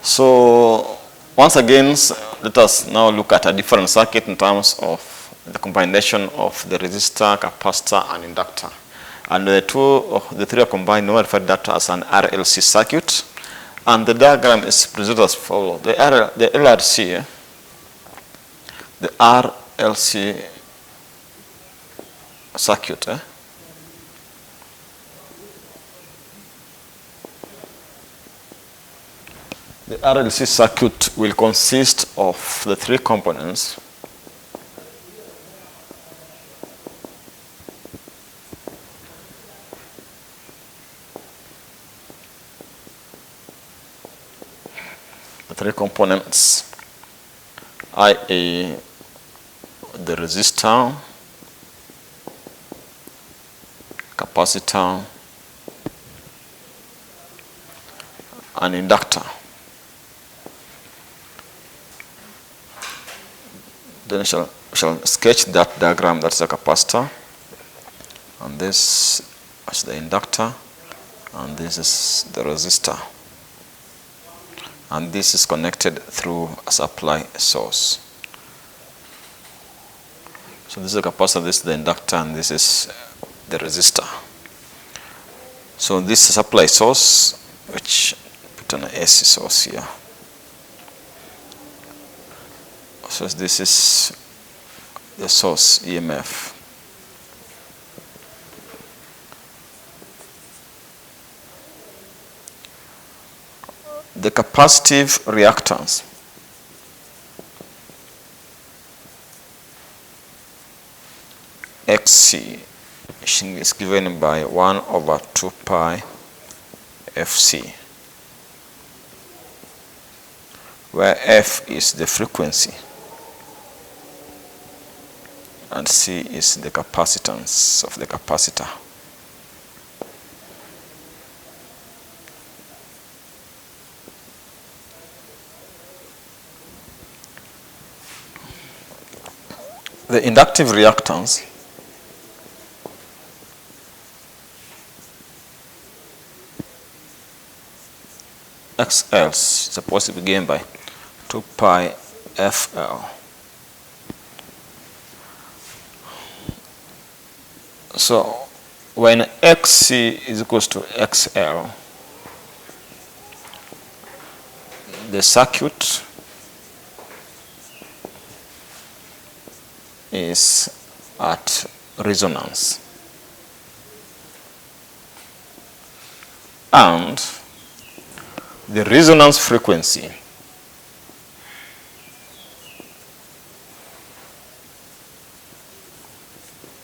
So once again, let us now look at a different circuit in terms of the combination of the resistor, capacitor, and inductor. And the three are combined, we refer that as an RLC circuit. And the diagram is presented as follows. The LRC, the RLC circuit. The RLC circuit will consist of the three components. The three components, i.e. the resistor, capacitor, and inductor. Then we shall sketch that diagram. That's the capacitor, and this is the inductor, and this is the resistor, and this is connected through a supply source. So this is the capacitor, this is the inductor, and this is the resistor. So this is a supply source, which put an AC source here. So this is the source EMF. The capacitive reactance XC is given by 1/2 pi FC, where F is the frequency and C is the capacitance of the capacitor. The inductive reactance XL is supposed to be given by 2 pi FL. So when XC is equals to XL, the circuit is at resonance, and the resonance frequency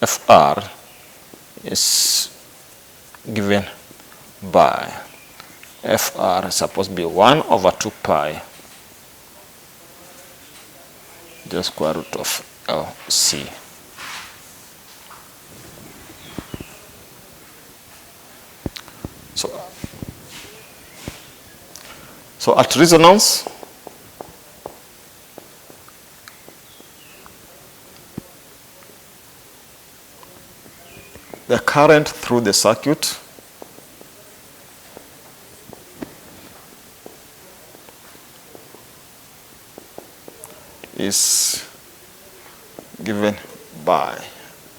FR is given by FR is supposed to be 1/2 pi the square root of LC. So at resonance, the current through the circuit is given by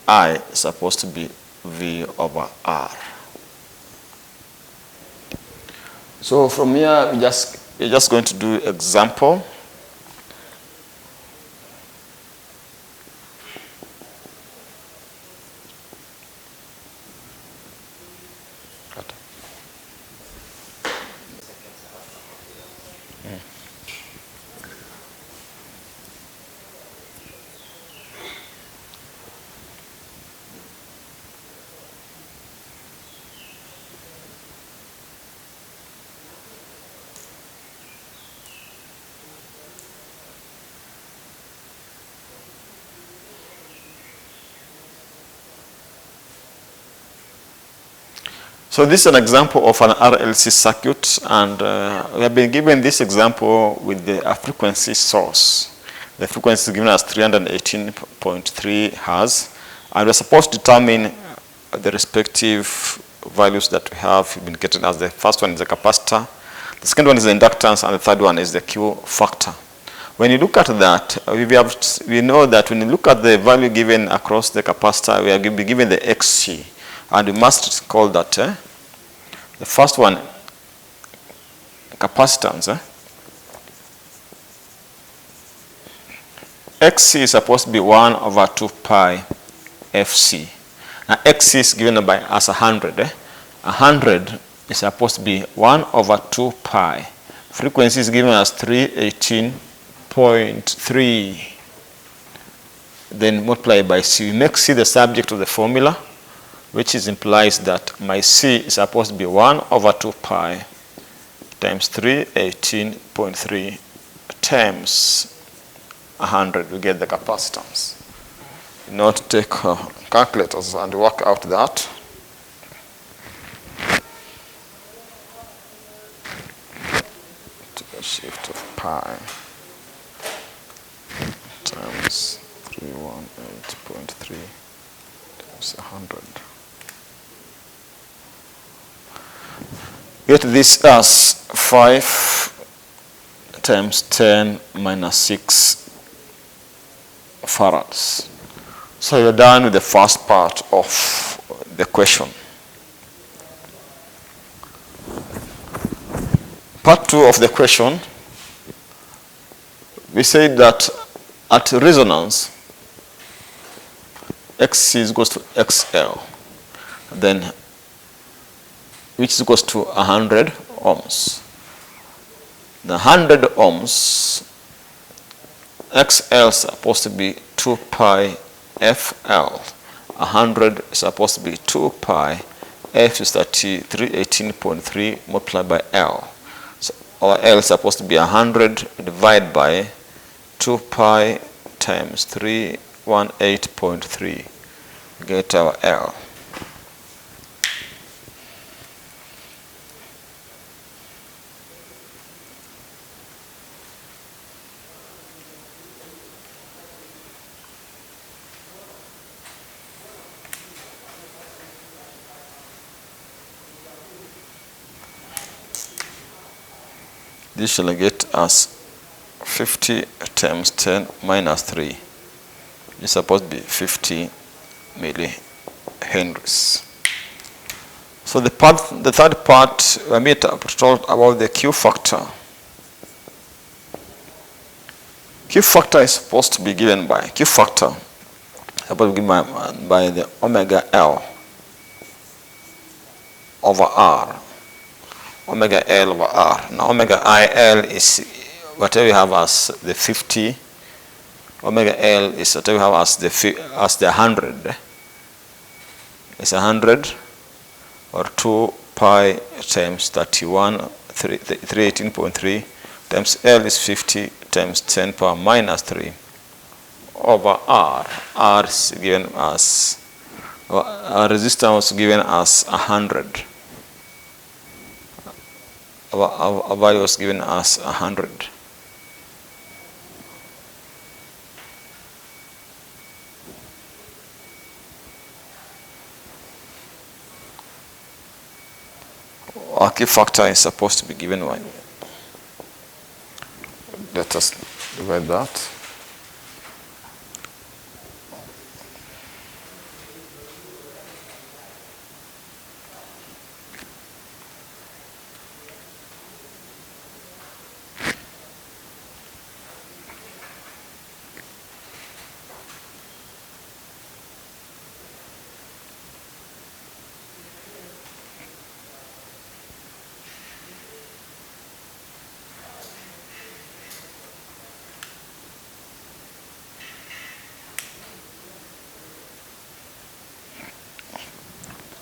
I is supposed to be V/R. So from here, we're just going to do example. So this is an example of an RLC circuit, and we have been given this example with the frequency source. The frequency is given as 318.3 Hz, and we're supposed to determine the respective values that we have indicated as the first one is the capacitor, The second one is the inductance, and the third one is the Q factor. When you look at that, we know that when you look at the value given across the capacitor, we are given the XC, and we must call that the first one capacitance. XC is supposed to be 1 over 2 pi FC. Now XC is given by as 100. 100 is supposed to be 1 over 2 pi. Frequency is given as 318.3. Then multiply by C. We make C the subject of the formula, which implies that my C is supposed to be 1 over 2 pi times 318.3 times 100. We get the capacitance. Not take calculators and work out that. Shift of pi times 318.3 times 100. Get this as 5 times 10 minus 6 farads. So you're done with the first part of the question. Part 2 of the question, we said that at resonance, XC is equals to XL, then which is equals to 100 ohms. The 100 ohms, XL is supposed to be 2 pi FL. 100 is supposed to be 2 pi. F is 318.3 multiplied by L. So our L is supposed to be 100 divided by 2 pi times 318.3. Get our L. This shall get us 50 times 10 minus 3. It's supposed to be 50 millihenries. So the third part, we talked about the Q factor. Q factor is supposed to be given by Q factor, supposed to be given by the omega L over R. Omega L over R. Now omega IL is whatever we have as the 50. Omega L is whatever we have as the 100. It's 100 or 2 pi times 318.3 times L is 50 times 10 power minus 3 over R. R is given as, our resistance was given as 100. Our value was given as 100. Our Q factor is supposed to be given one. Let us divide that.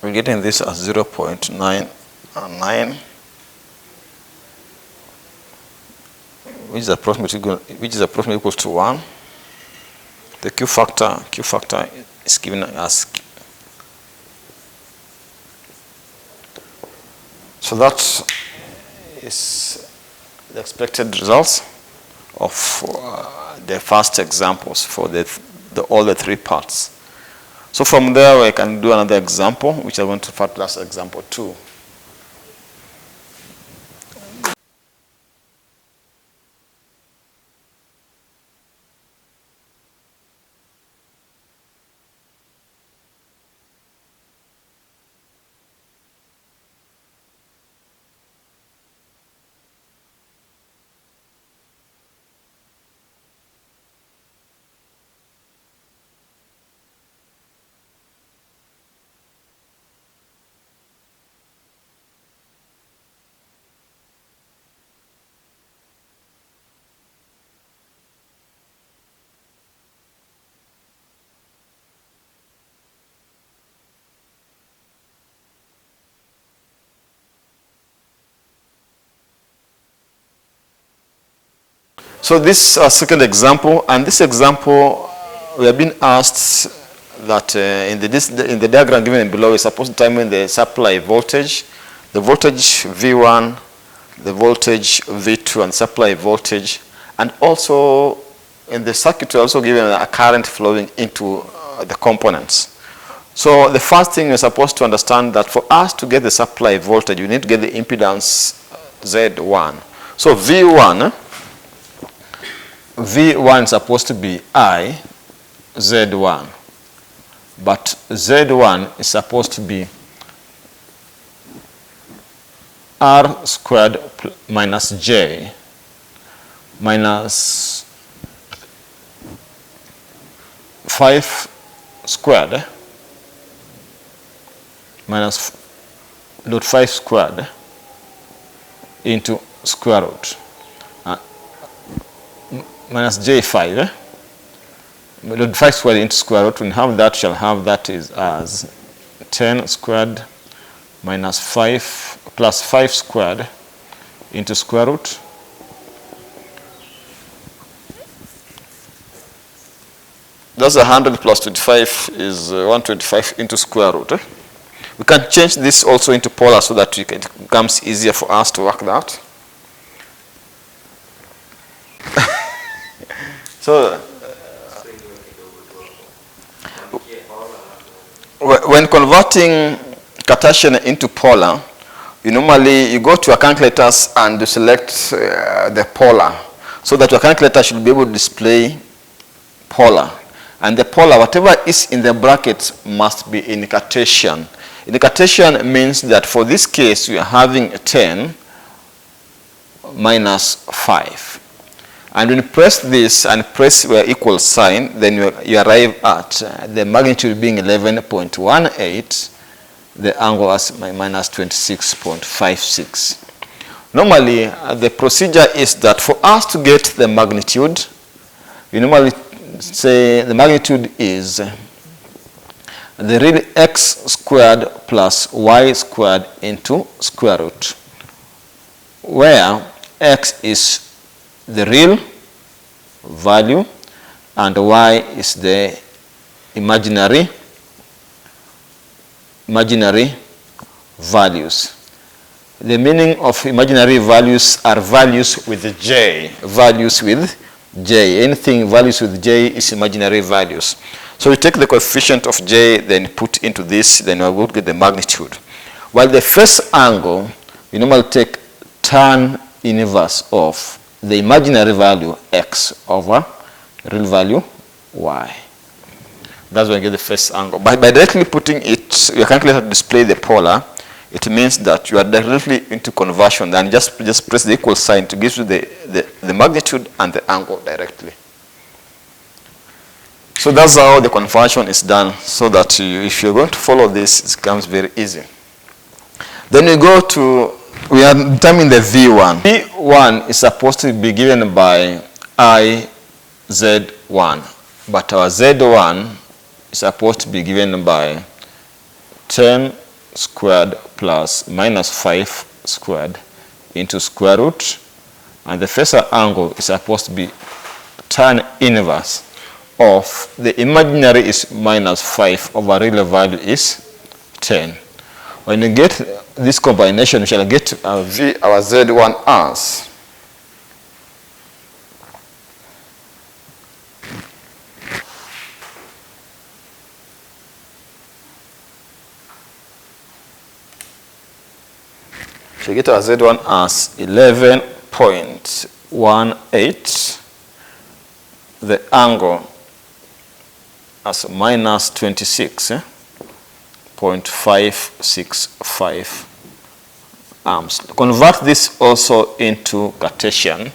We're getting this as 0.99, which is approximately equal to 1. The Q factor is given as. So that is the expected results of the first examples for all the three parts. So from there, we can do another example, which I want to refer to as example 2. So this is our second example, and this example we have been asked that in the diagram given below, is supposed to determine the supply voltage, the voltage V1, the voltage V2, and supply voltage, and also in the circuit we're also given a current flowing into the components. So the first thing you're supposed to understand that for us to get the supply voltage, you need to get the impedance Z1. So V1 is supposed to be I Z1, but Z1 is supposed to be R squared minus J minus 5 squared minus root 5 squared into square root minus J5 root 5 squared into square root. When you have that, shall have that is as 10 squared minus 5 plus 5 squared into square root that's 100 plus 25 is 125 into square root. We can change this also into polar so that it becomes easier for us to work that. So when converting Cartesian into polar, you normally go to your calculators and you select the polar so that your calculator should be able to display polar. And the polar, whatever is in the bracket, must be in Cartesian. In Cartesian means that for this case, we are having 10 minus 5. And when you press this and press your equal sign, then you arrive at the magnitude being 11.18, the angle as minus 26.56. Normally, the procedure is that for us to get the magnitude, we normally say the magnitude is the real x squared plus y squared into square root, where x is the real value and y is the imaginary values. The meaning of imaginary values are values with j, Anything values with j is imaginary values. So we take the coefficient of j, then put into this, then we will get the magnitude. While the first angle, we normally take tan inverse of the imaginary value x over real value y. That's when you get the first angle. By directly putting it, your calculator to display the polar, it means that you are directly into conversion. Then just press the equal sign to give you the magnitude and the angle directly. So that's how the conversion is done, so that if you're going to follow this, it becomes very easy. Then we are determining the V1. V1 is supposed to be given by IZ1, but our Z1 is supposed to be given by 10 squared plus minus 5 squared into square root, and the first angle is supposed to be tan inverse of the imaginary is minus 5 over real value is 10. When you get this combination, we shall get our Z1 as we get our Z1 as 11.18, the angle as minus 26.565 amps. Convert this also into Cartesian,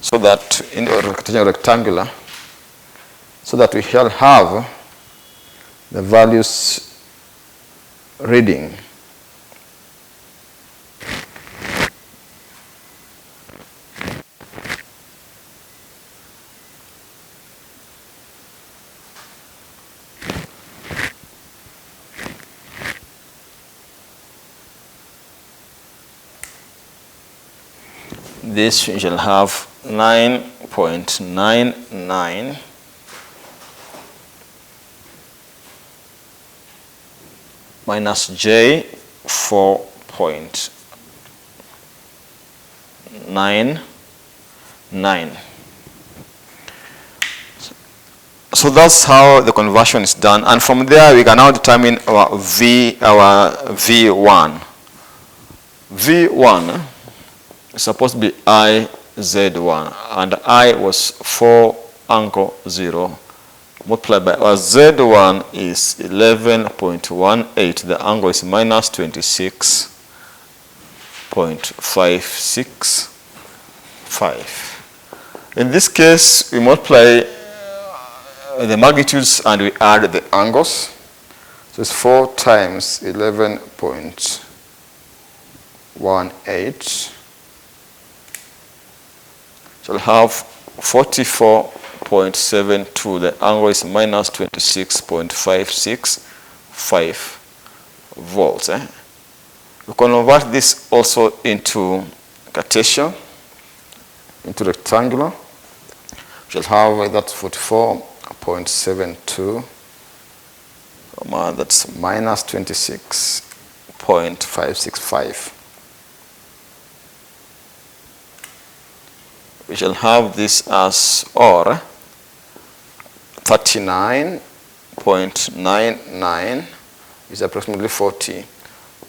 so that in Cartesian rectangular, so that we shall have the values reading. This we shall have 9.0 38.99 minus J 4.99. So that's how the conversion is done, and from there we can now determine our V1. V1 is supposed to be IZ1, and I was 4 angle 0 multiplied by our Z1 is 11.18. The angle is minus 26.565. In this case, we multiply the magnitudes and we add the angles. So it's 4 times 11.18. So we'll have 44.72. The angle is minus 26.565 volts. We convert this also into Cartesian, into rectangular. We shall have that 44.72, that's minus 26.565. We shall have this as or 39.99 is approximately 40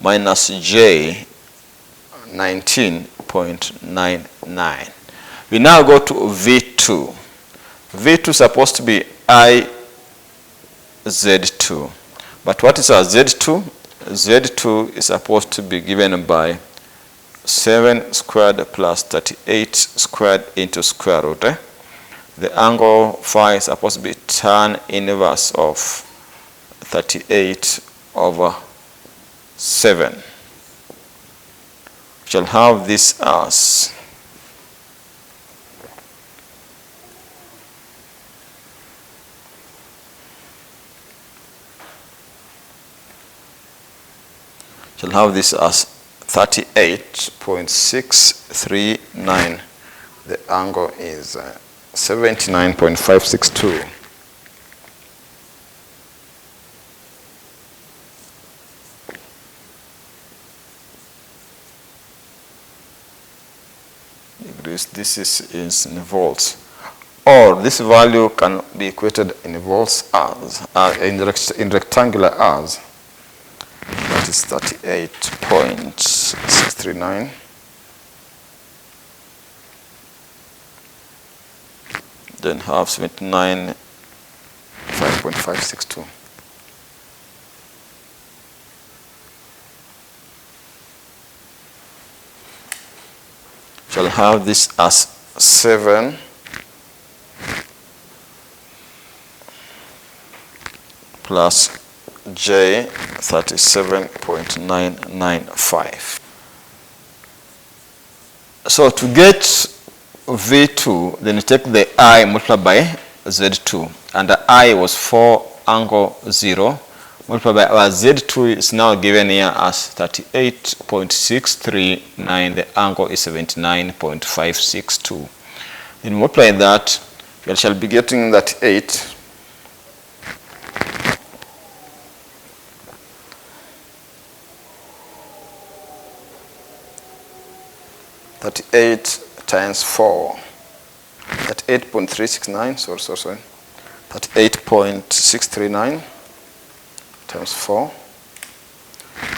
minus J 19.99. We now go to V2. V2 is supposed to be IZ2. But what is our Z2? Z2 is supposed to be given by 7 squared plus 38 squared into square root. The angle phi is supposed to be tan inverse of 38 over 7. We shall have this as shall have this as 38.639. The angle is 79.562. This is in volts, or this value can be equated in volts as in rectangular as, that is 38.639 then half 79.562. Shall have this as 7 plus J 37.995. So to get V2, then you take the I multiplied by Z2, and the I was 4 angle 0 multiplied by our Z2 is now given here as 38.639. The angle is 79.562. Then multiply that, we shall be getting that 8. That 8 times 4. That 8.369. Sorry. That 8.639. Times 4,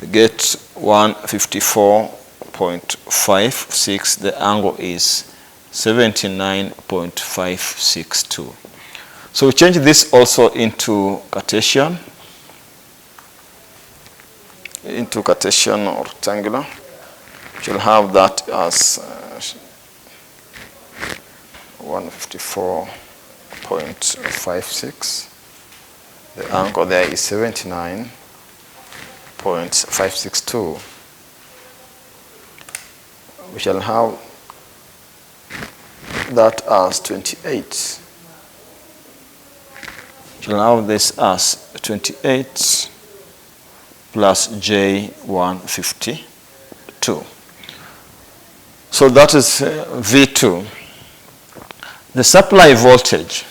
we get 154.56. The angle is 79.562. So we change this also into Cartesian or rectangular. We'll have that as 154.56. The angle there is 79.562. We shall have that as 28. We shall have this as 28 plus J 152. So that is V2. The supply voltage,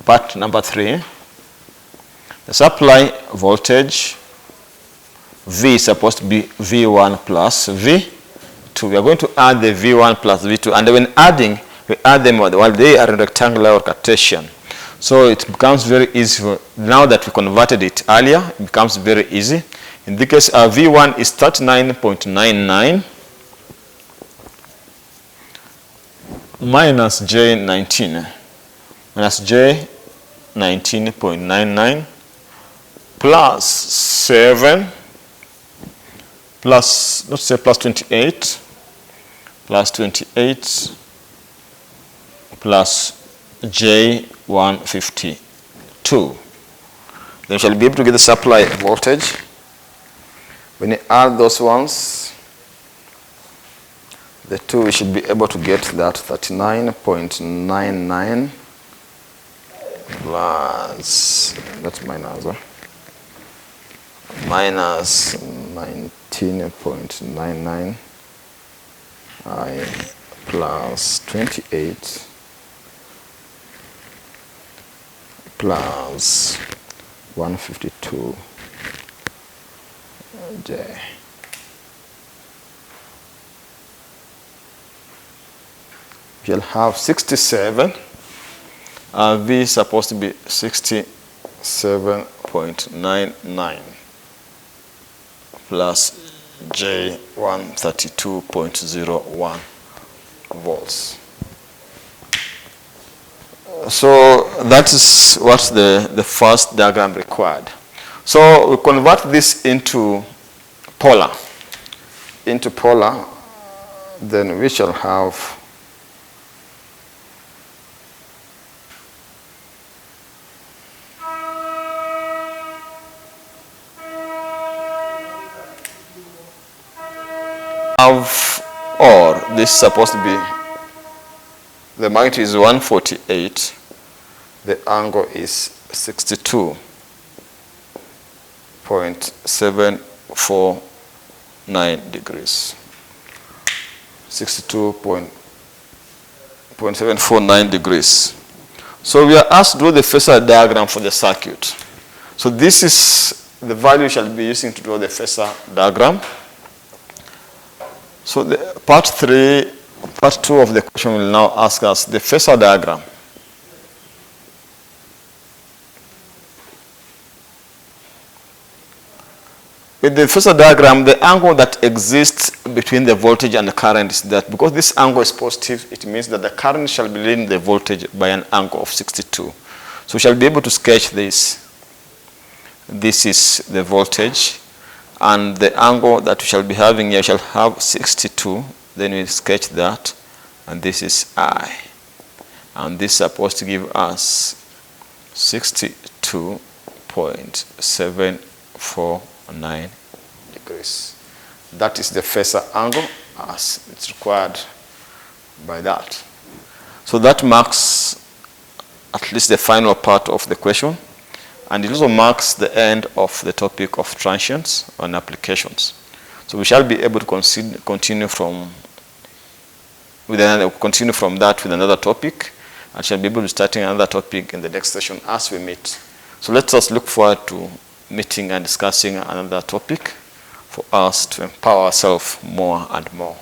part number 3, the supply voltage V is supposed to be V1 plus V2. We are going to add the V1 plus V2, and when adding, we add them while they are in rectangular or Cartesian. So it becomes very easy. Now that we converted it earlier, it becomes very easy. In this case, our V1 is 39.99 minus J19, minus J19.99 plus 7 plus, let's say plus 28, plus 28 plus J152. Then we shall be able to get the supply voltage. When you add those ones, the two, we should be able to get that 39.99 plus, that's minus 19.99 I plus 28 plus 152 J. We'll have 67. V is supposed to be 67.99 plus J132.01 volts. So that is what the first diagram required. So we convert this into polar. Then we shall have or this is supposed to be, the magnitude is 148, the angle is 62.749 degrees. 62.749 degrees. So we are asked to draw the phasor diagram for the circuit. So this is the value we shall be using to draw the phasor diagram. So the part 2 of the question will now ask us the phasor diagram. With the phasor diagram, the angle that exists between the voltage and the current is that because this angle is positive, it means that the current shall be leading the voltage by an angle of 62. So we shall be able to sketch this. This is the voltage. And the angle that we shall be having here shall have 62. Then we sketch that. And this is I. And this is supposed to give us 62.749 degrees. That is the phasor angle as it's required by that. So that marks at least the final part of the question. And it also marks the end of the topic of transients and applications. So we shall be able to continue from that with another topic, and shall be able to start another topic in the next session as we meet. So let us look forward to meeting and discussing another topic for us to empower ourselves more and more.